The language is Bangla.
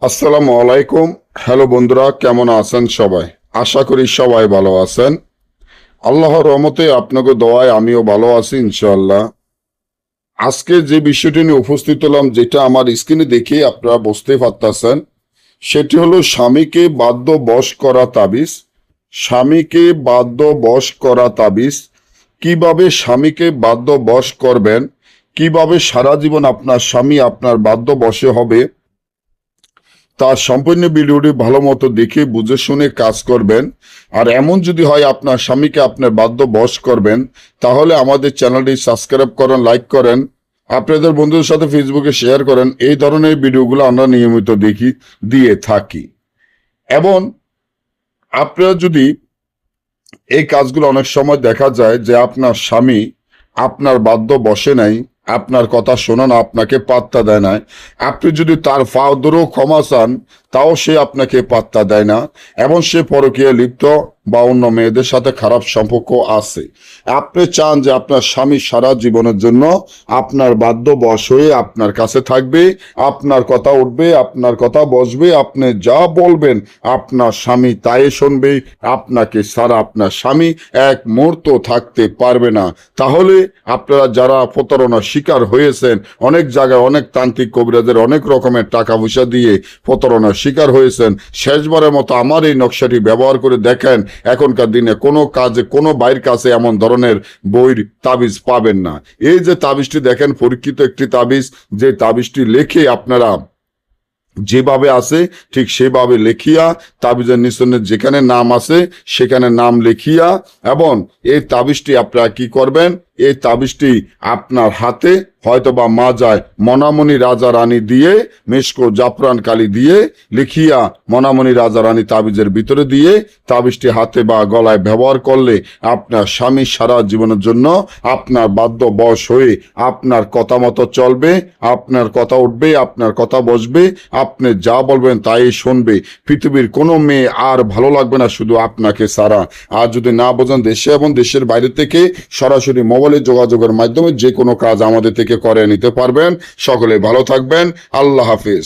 আসসালামু আলাইকুম। হ্যালো বন্ধুরা, কেমন আছেন সবাই? আশা করি সবাই ভালো আছেন। আল্লাহর রহমতে আপনাকে দোয়ায় আমিও ভালো আছি ইনশাআল্লাহ। আজকে যে বিষয়টি নিয়ে উপস্থিত হলাম, যেটা আমার স্ক্রিনে দেখে আপনারা বুঝতে পারতেছেন, সেটি হলো স্বামীকে বাধ্য বশ করা তাবিজ। স্বামীকে বাধ্য বশ করা তাবিজ। কিভাবে স্বামীকে বাধ্য বশ করবেন, কিভাবে সারা জীবন আপনার স্বামী আপনার বাধ্য বশে হবে, তার সম্পূর্ণ ভিডিওটি ভালো মতো দেখে বুঝে শুনে কাজ করবেন। আর এমন যদি হয় আপনার স্বামীকে আপনার বাধ্য বশ করবেন, তাহলে আমাদের চ্যানেলটি সাবস্ক্রাইব করেন, লাইক করেন, আপনাদের বন্ধুদের সাথে ফেসবুকে শেয়ার করেন। এই ধরনের ভিডিওগুলো আমরা নিয়মিত দিয়ে থাকি। এবং আপনারা যদি এই কাজগুলো, অনেক সময় দেখা যায় যে আপনার স্বামী আপনার বাধ্য বসে নাই, আপনার কথা শোনে না, আপনাকে পাত্তা দেয় না। আপনি যদি তার পাও ধরেও ক্ষমা চান, তাও সে আপনাকে পাত্তা দেয় না, এবং সে পরকীয়ায় লিপ্ত বা অন্য মেয়েদের সাথে খারাপ সম্পর্ক আছে। আপনি চান যে আপনার স্বামী সারা জীবনের জন্য আপনার বাধ্য বশ হয়ে আপনার কাছে থাকবে, আপনার কথা উঠবে, আপনার কথা বসবে, আপনি যা বলবেন আপনার স্বামী তাই শুনবে, আপনাকে ছাড়া আপনার স্বামী এক মুহূর্ত থাকতে পারবে না। তাহলে আপনারা যারা প্রতারণার শিকার হয়েছেন, অনেক জায়গায় অনেক তান্ত্রিক কবিরাজের অনেক রকমের টাকা পয়সা দিয়ে প্রতারণার শিকার হয়েছেন, শেষবারের মতো আমার এই নকশাটি ব্যবহার করে দেখেন। এখনকার দিনে কোনো কাজে, কোনো বাইরের কাছে এমন ধরনের বইয়ের তাবিজ পাবেন না। এই যে তাবিজটি দেখেন, পরীক্ষিত একটি তাবিজ। যে তাবিজটি লেখে আপনারা যেভাবে আছে ঠিক সেভাবে লেখিয়া, তাবিজের নিচনে যেখানে নাম আছে সেখানে নাম লিখিয়া, এবং এই তাবিজটি আপনারা কি করবেন, এই তাবিজটি আপনার হাতে হয়তোবা মাজায় মনামণি রাজা রানী দিয়ে, মেশকো জাফরান কালি দিয়ে লিখিয়া মনামণি রাজা রানী তাবিজের ভিতরে দিয়ে তাবিজটি হাতে বা গলায় ব্যবহার করলে আপনার স্বামী সারা জীবনের জন্য আপনার বাধ্য বশ হয়ে আপনার কথা মতো চলবে, আপনার কথা উঠবে, আপনার কথা বসবে, আপনি যা বলবেন তাই শুনবে। পৃথিবীর কোনো মেয়ে আর ভালো লাগবে না শুধু আপনাকে ছাড়া। আর যদি না বোঝেন, দেশে এবং দেশের বাইরে থেকে সরাসরি মোবাইলে যোগাযোগের মাধ্যমে যে কোনো কাজ আমাদের থেকে করে নিতে পারবেন। সকলে ভালো থাকবেন। আল্লাহ হাফিজ।